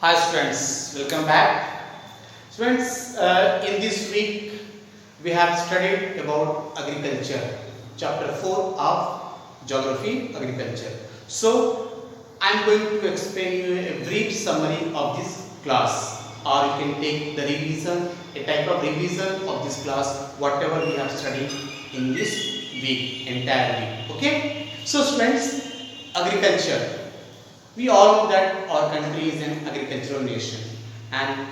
Hi students, welcome back. Students, in this week we have studied about agriculture, chapter 4 of geography, agriculture. So, I am going to explain you a brief summary of this class, or you can take the revision, a type of revision of this class, whatever we have studied in this week, entire week. Okay? So students, agriculture. We all know that our country is an agricultural nation, and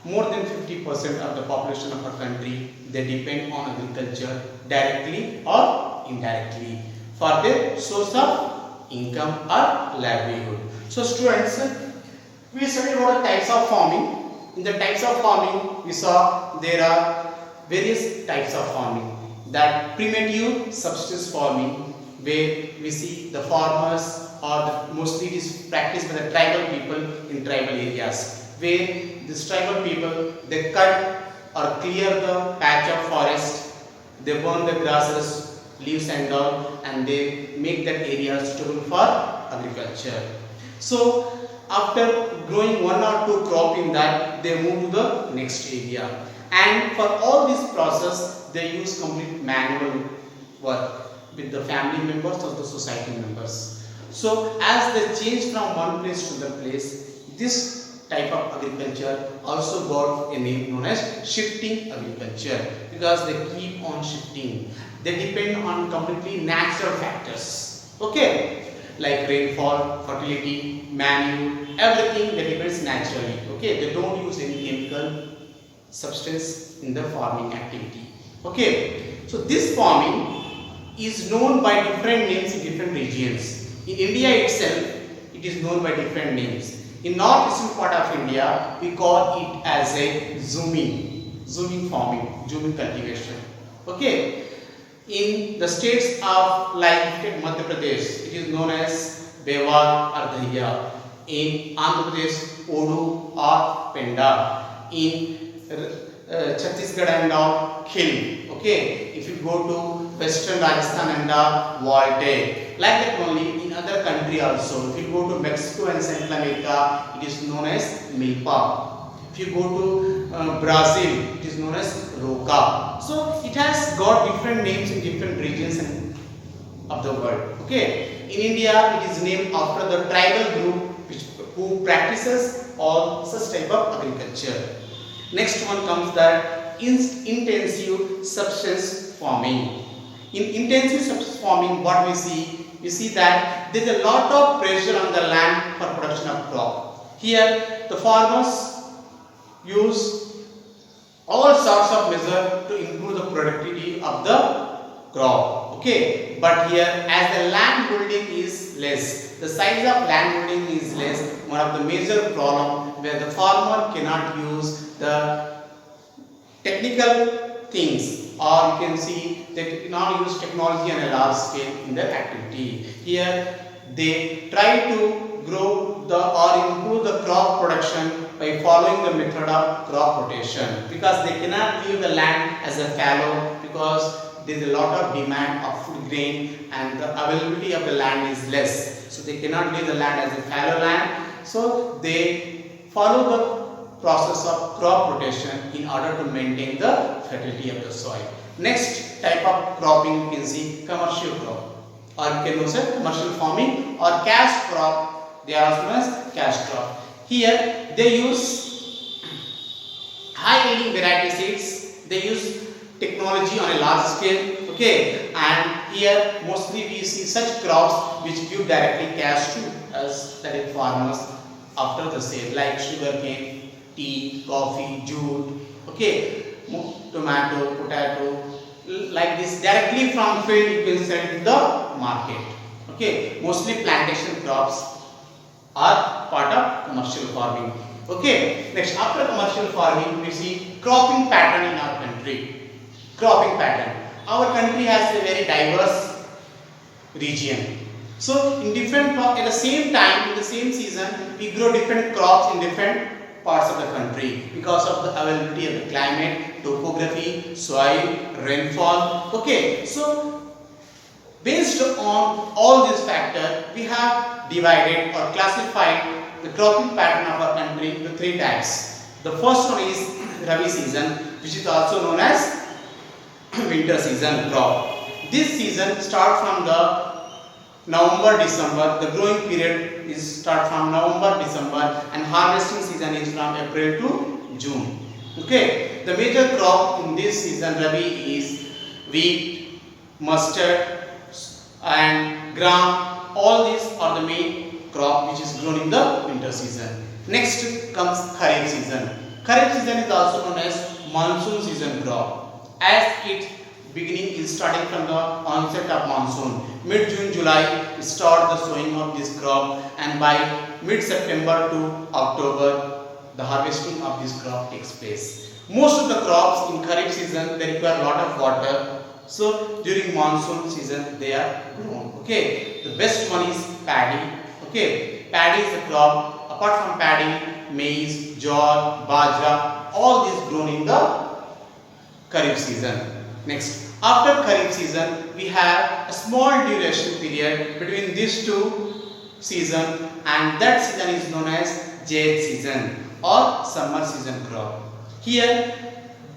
more than 50% of the population of our country, they depend on agriculture directly or indirectly for their source of income or livelihood. So students, we studied about the types of farming. In the types of farming, we saw there are various types of farming. That primitive subsistence farming, where we see the farmers, or mostly it is practiced by the tribal people in tribal areas, where these tribal people, they cut or clear the patch of forest, they burn the grasses, leaves and all, and they make that area suitable for agriculture. So after growing one or two crop in that, they move to the next area, and for all this process they use complete manual work with the family members or the society members. So as they change from one place to the place, this type of agriculture also got a name known as shifting agriculture, because they keep on shifting. They depend on completely natural factors. Okay, like rainfall, fertility, manure, everything that depends naturally. Okay, they don't use any chemical substance in the farming activity. Okay, so this farming is known by different names in different regions. In India itself, it is known by different names. In northeastern part of India, we call it as a zooming farming, zooming cultivation. Okay. In the states of like Madhya Pradesh, it is known as Bewar or Dahiya. In Andhra Pradesh, Odu or Penda. In Chhattisgarh and all, Khil. Okay. If you go to Western Rajasthan and all, Volte. Like that only in other country also. If you go to Mexico and Central America, it is known as Milpa. If you go to Brazil, it is known as Roca. So it has got different names in different regions of the world. Okay. In India, it is named after the tribal group who practices all such type of agriculture. Next one comes that intensive subsistence farming. In intensive subsistence farming, what we see that there is a lot of pressure on the land for production of crop. Here, the farmers use all sorts of measures to improve the productivity of the crop. Okay, but here, as the land holding is less, the size of land holding is less. One of the major problem where the farmer cannot use the technical things, or you can see they cannot use technology on a large scale in their activity. Here they try to grow or improve the crop production by following the method of crop rotation, because they cannot leave the land as a fallow, because there is a lot of demand of food grain and the availability of the land is less. So they cannot leave the land as a fallow land. So they follow the process of crop rotation in order to maintain the fertility of the soil. Next type of cropping you can see commercial crop, or you can also commercial farming or cash crop. They are also known as cash crop. Here they use high yielding variety seeds. They use technology on a large scale. Okay, and here mostly we see such crops which give directly cash to us, that is farmers, after the sale, like sugarcane, tea, coffee, jute, okay, tomato, potato, like this directly from field you can sell to the market. Okay, mostly plantation crops are part of commercial farming. Okay, next after commercial farming we see cropping pattern in our country. Cropping pattern. Our country has a very diverse region. So in different at the same time, in the same season, we grow different crops in different parts of the country because of the availability of the climate, topography, soil, rainfall. Okay, so based on all these factors, we have divided or classified the cropping pattern of our country into three types. The first one is Rabi season, which is also known as winter season crop. This season starts from the November, December. The growing period is start from November, December, and harvesting season is from April to June. Okay, the major crop in this season Rabi is wheat, mustard, and gram. All these are the main crop which is grown in the winter season. Next comes Kharif season. Kharif season is also known as monsoon season crop, as its beginning is starting from the onset of monsoon. Mid-June, July start the sowing of this crop, and by mid-September to October the harvesting of this crop takes place. Most of the crops in Kharif season they require a lot of water, so during monsoon season they are grown. Okay, the best one is paddy. Okay, paddy is a crop. Apart from paddy, maize, jowar, bajra, all these grown in the Kharif season. Next, after Kharif season, we have a small duration period between these two seasons, and that season is known as Zaid season or summer season crop. Here,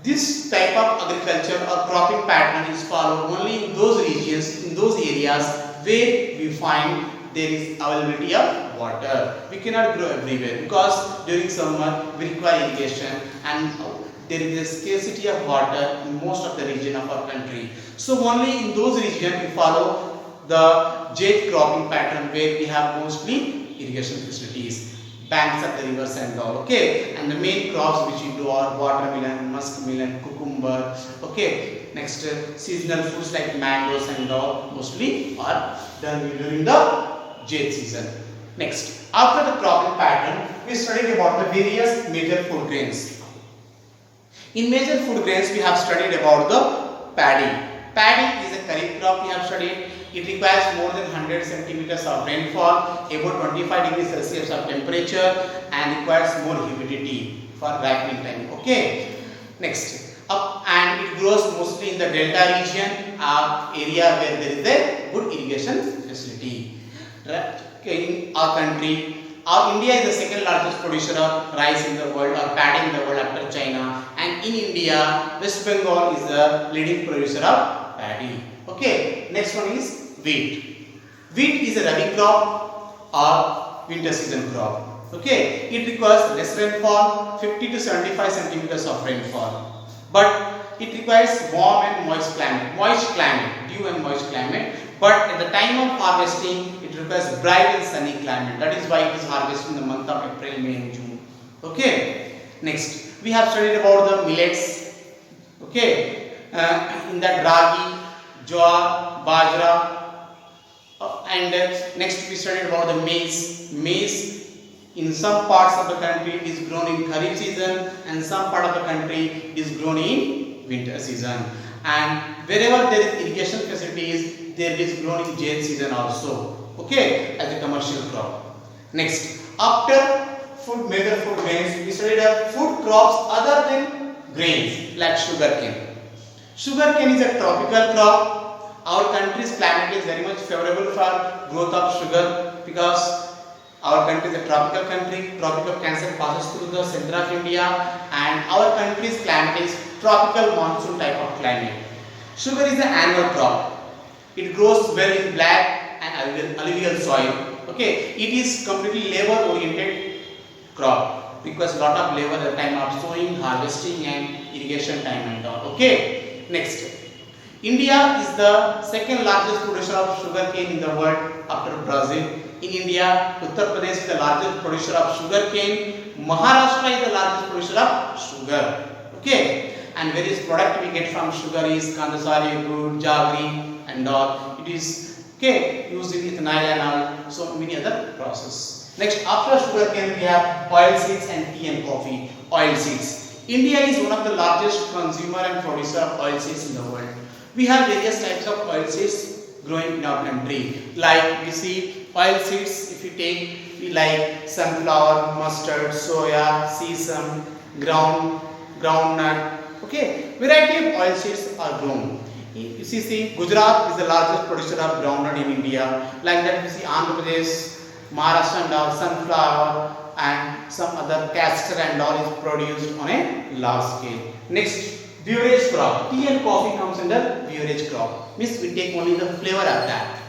this type of agriculture or cropping pattern is followed only in those regions, in those areas where we find there is availability of water. We cannot grow everywhere because during summer we require irrigation, and there is a scarcity of water in most of the region of our country. So only in those regions we follow the Zaid cropping pattern where we have mostly irrigation facilities, banks of the rivers and all. Okay, and the main crops which we do are watermelon, muskmelon, cucumber. Okay, next seasonal fruits like mangoes and all mostly are done during the Zaid season. Next, after the cropping pattern, we studied about the various major food grains. In major food grains, we have studied about the paddy. Paddy is a kharif crop we have studied. It requires more than 100 centimeters of rainfall, about 25 degrees Celsius of temperature, and requires more humidity for ripening time. Okay. Next, and it grows mostly in the delta region, area where there is a good irrigation facility. In our country, India is the second largest producer of rice in the world, or paddy in the world after China, and in India, West Bengal is the leading producer of paddy. Okay, next one is wheat. Wheat is a rabi crop or winter season crop. Okay, it requires less rainfall, 50 to 75 centimeters of rainfall, but it requires warm and moist climate, dew and moist climate. But at the time of harvesting, it requires bright and sunny climate. That is why it is harvested in the month of April, May and June. Okay. Next, we have studied about the millets. Okay. In that ragi, jowar, bajra, and next we studied about the maize. Maize in some parts of the country is grown in Kharif season, and some part of the country is grown in winter season. And wherever there is irrigation facilities, there is grown in Zaid season also. Okay, as a commercial crop. Next, after major food grains, we studied food crops other than grains like sugarcane. Sugarcane is a tropical crop. Our country's climate is very much favorable for growth of sugar because our country is a tropical country. Tropic of Cancer passes through the center of India, and our country's climate is tropical monsoon type of climate. Sugar is an annual crop. It grows well in black and alluvial soil. Okay, it is completely labor oriented crop. Requires a lot of labor at the time of sowing, harvesting, and irrigation time and all. Okay, next. India is the second largest producer of sugarcane in the world after Brazil. In India, Uttar Pradesh is the largest producer of sugarcane. Maharashtra is the largest producer of sugar. Okay, and various products we get from sugar is Kandasari, good, jaggery, and all. It is used in ethanol and all, so many other processes. Next, after sugarcane, we have oil seeds and tea and coffee. Oil seeds. India is one of the largest consumer and producer of oil seeds in the world. We have various types of oil seeds growing in our country. Like we see oil seeds, if you take like sunflower, mustard, soya, sesame, groundnut. Okay, variety of oil seeds are grown. You see, Gujarat is the largest producer of groundnut in India. Like that, we see Andhra Pradesh, Maharashtra and all, sunflower and some other castor and all is produced on a large scale. Next, beverage crop. Tea and coffee comes under beverage crop. Means we take only the flavor of that.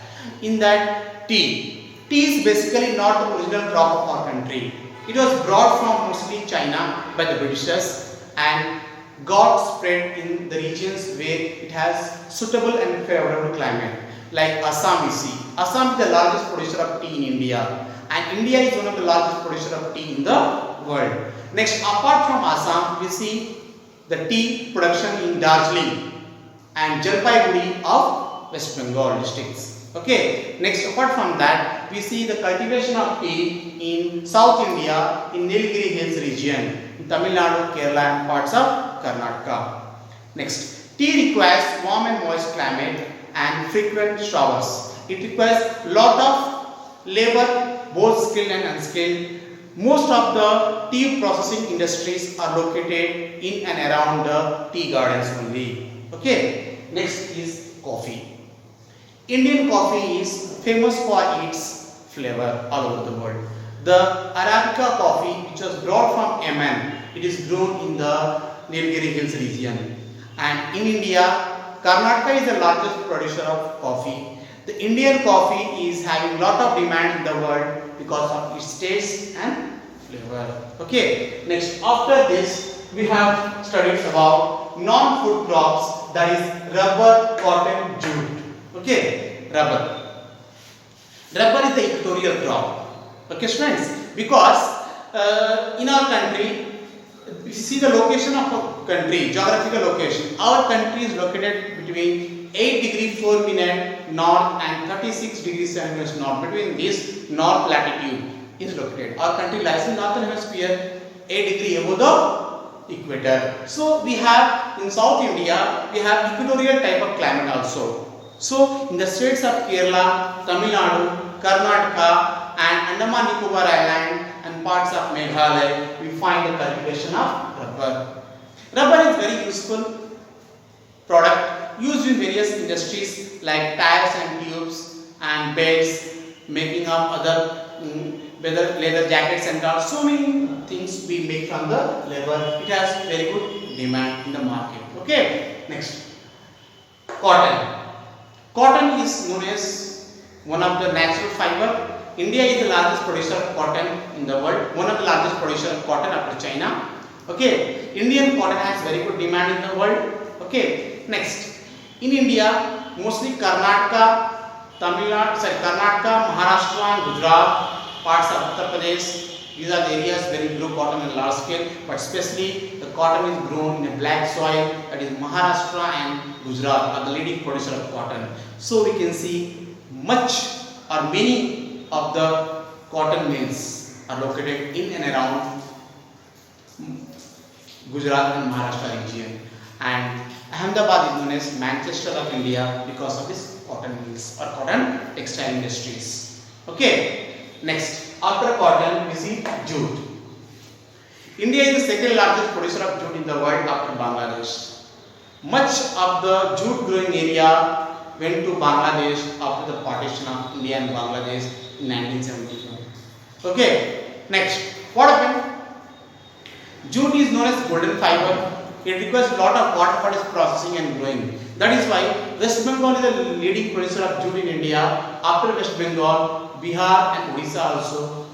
In that, tea. Tea is basically not the original crop of our country. It was brought from mostly China by the Britishers and got spread in the regions where it has suitable and favorable climate. Like Assam we see. Assam is the largest producer of tea in India, and India is one of the largest producer of tea in the world. Next, apart from Assam, we see the tea production in Darjeeling and Jalpaiguri of West Bengal districts. Okay. Next, apart from that, we see the cultivation of tea in South India in Nilgiri Hills region, in Tamil Nadu, Kerala and parts of Karnataka. Next, tea requires warm and moist climate and frequent showers. It requires lot of labor, both skilled and unskilled. Most of the tea processing industries are located in and around the tea gardens only. Okay. Next is coffee. Indian coffee is famous for its flavor all over the world. The Arabica coffee, which was brought from Yemen, it is grown in the Nilgiri Hills region. And in India, Karnataka is the largest producer of coffee. The Indian coffee is having lot of demand in the world because of its taste and flavor. Okay. Next, after this, we have studied about non-food crops, that is rubber, cotton, jute. Okay, rubber. Rubber is the equatorial crop. Okay, friends, because in our country, we see the location of a country, geographical location. Our country is located between 8 degrees 4 minutes north and 36 degrees 7 minutes north. Between this north latitude is located. Our country lies in northern hemisphere, 8 degrees above the equator. So we have in South India, we have equatorial type of climate also. So in the states of Kerala, Tamil Nadu, Karnataka and Andaman Nicobar Island and parts of Meghalaya, we find the cultivation of rubber. Rubber is very useful product used in various industries like tires and tubes and beds, making of other leather jackets and all. So many things we make from the leather. It has very good demand in the market. Okay. Next, cotton. Cotton is known as one of the natural fiber. India is the largest producer of cotton in the world. One of the largest producer of cotton after China. Okay. Indian cotton has very good demand in the world. Okay. Next, in India, mostly Karnataka, Karnataka, Maharashtra and Gujarat, parts of Uttar Pradesh. These are the areas where we grow cotton in large scale, but especially the cotton is grown in a black soil, that is Maharashtra and Gujarat are the leading producer of cotton. So we can see much or many of the cotton mills are located in and around Gujarat and Maharashtra region, and Ahmedabad is known as Manchester of India because of its cotton mills or cotton textile industries. Okay. Next, after cotton we see jute. India is the second largest producer of jute in the world after Bangladesh. Much of the jute growing area went to Bangladesh after the partition of India and Bangladesh in 1971. Okay. Next, what happened? Jute is known as golden fiber. It requires a lot of water for its processing and growing. That is why West Bengal is the leading producer of jute in India. After West Bengal, Bihar and Odisha also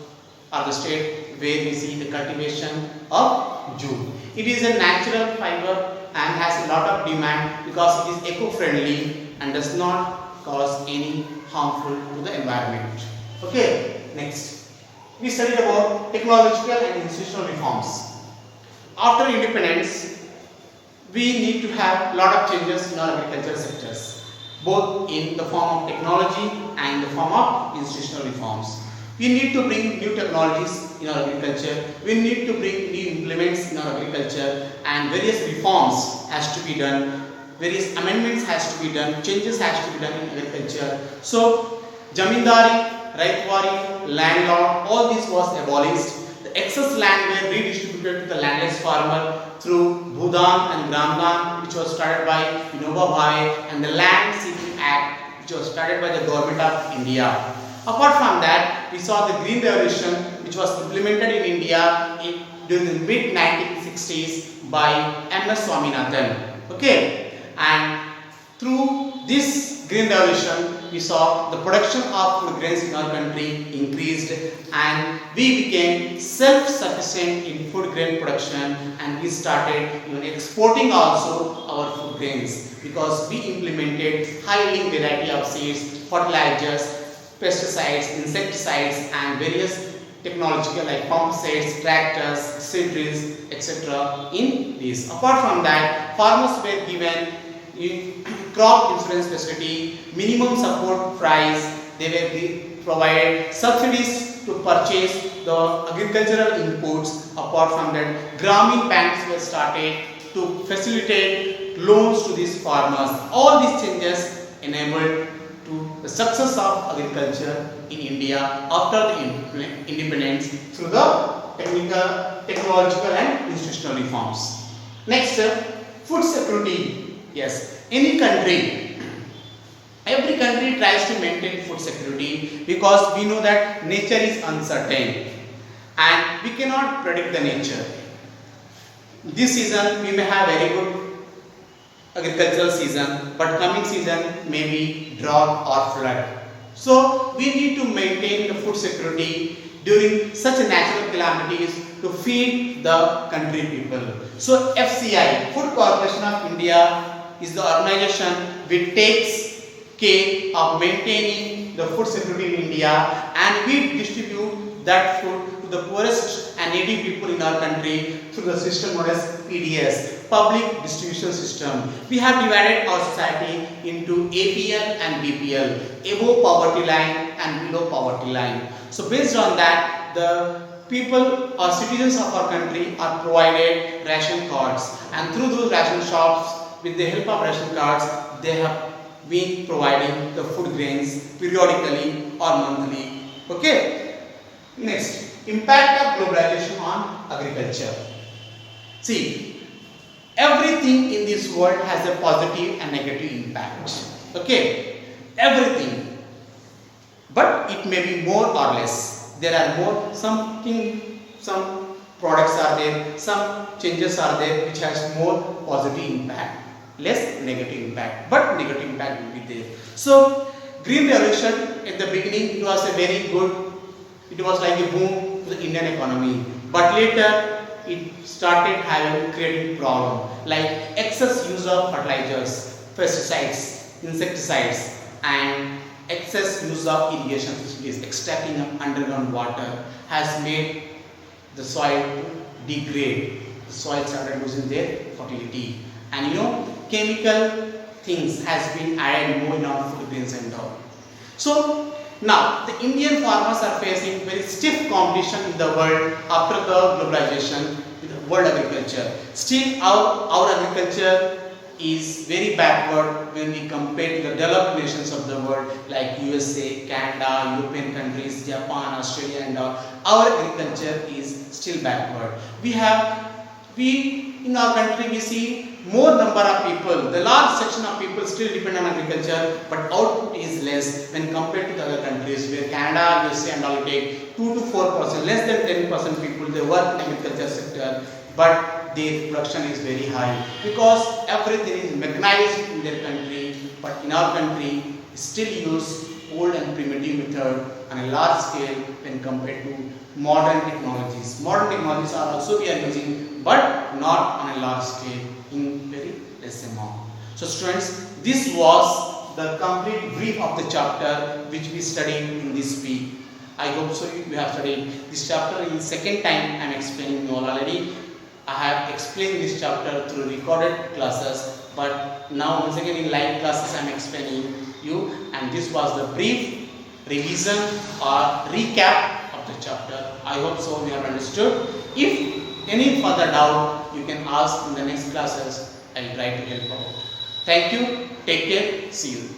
are the state where we see the cultivation of jute. It is a natural fiber and has a lot of demand because it is eco-friendly and does not cause any harmful to the environment. Okay. Next, we studied about technological and institutional reforms. After independence, we need to have a lot of changes in our agricultural sectors, both in the form of technology and in the form of institutional reforms. We need to bring new technologies in our agriculture, we need to bring new implements in our agriculture, and various reforms has to be done, various amendments has to be done, changes has to be done in agriculture. So, Jamindari, Raitwari, landlord, all this was abolished. The excess land were redistributed to the landless farmer through Bhudan and Gramdan, which was started by Vinoba Bhai, and the Land Seeking Act, which was started by the government of India. Apart from that, we saw the Green Revolution, which was implemented in India during the mid 1960s by M.S. Swaminathan. Okay, and through this Green Revolution, we saw the production of food grains in our country increased, and we became self-sufficient in food grain production, and we started even exporting also our food grains because we implemented high-yielding variety of seeds, fertilizers, pesticides, insecticides, and various technological like pump sets, tractors, seed drills, etc. in this. Apart from that, farmers were given crop insurance facility, minimum support price, they were provided subsidies to purchase the agricultural inputs. Apart from that, Grameen banks were started to facilitate loans to these farmers. All these changes enabled to the success of agriculture in India after the independence through the technological and institutional reforms. Next, food security. Yes, any country, every country tries to maintain food security because we know that nature is uncertain and we cannot predict the nature. This season we may have very good agricultural season, but coming season may be drought or flood. So we need to maintain the food security during such natural calamities to feed the country people. So FCI, Food Corporation of India, is the organization which takes care of maintaining the food security in India, and we distribute that food to the poorest and needy people in our country through the system known as PDS, Public Distribution System. We have divided our society into APL and BPL, above poverty line and below poverty line. So based on that, the people or citizens of our country are provided ration cards, and through those ration shops, with the help of ration cards, they have been providing the food grains periodically or monthly. Okay. Next, impact of globalization on agriculture. See, everything in this world has a positive and negative impact. Okay, everything, but it may be more or less. There are more some products are there, some changes are there which has more positive impact, less negative impact, but negative impact will be there. So Green Revolution, at the beginning it was a very good, it was like a boom to the Indian economy, but later it started creating problem like excess use of fertilizers, pesticides, insecticides, and excess use of irrigation facilities, extracting of underground water has made the soil to degrade. The soil started losing their fertility, and chemical things has been added more in our food grains and all. So now the Indian farmers are facing very stiff competition in the world after the globalization with world agriculture. Still our agriculture is very backward when we compare to the developed nations of the world like USA, Canada, European countries, Japan, Australia and all. Our agriculture is still backward. In our country we see more number of people, the large section of people still depend on agriculture, but output is less when compared to the other countries where Canada, USA and all take 2 to 4%, less than 10% people they work in agriculture sector, but their production is very high because everything is mechanized in their country, but in our country still use old and primitive method on a large scale when compared to modern technologies. Modern technologies are also we are using, but not on a large scale, in very less amount. So students, this was the complete brief of the chapter which we studied in this week. I hope so you have studied this chapter. In second time I am explaining you all already. I have explained this chapter through recorded classes, but now once again in live classes I am explaining you, and this was the brief revision or recap of the chapter. I hope so you have understood. If any further doubt you can ask in the next classes. I will try to help out. Thank you. Take care. See you.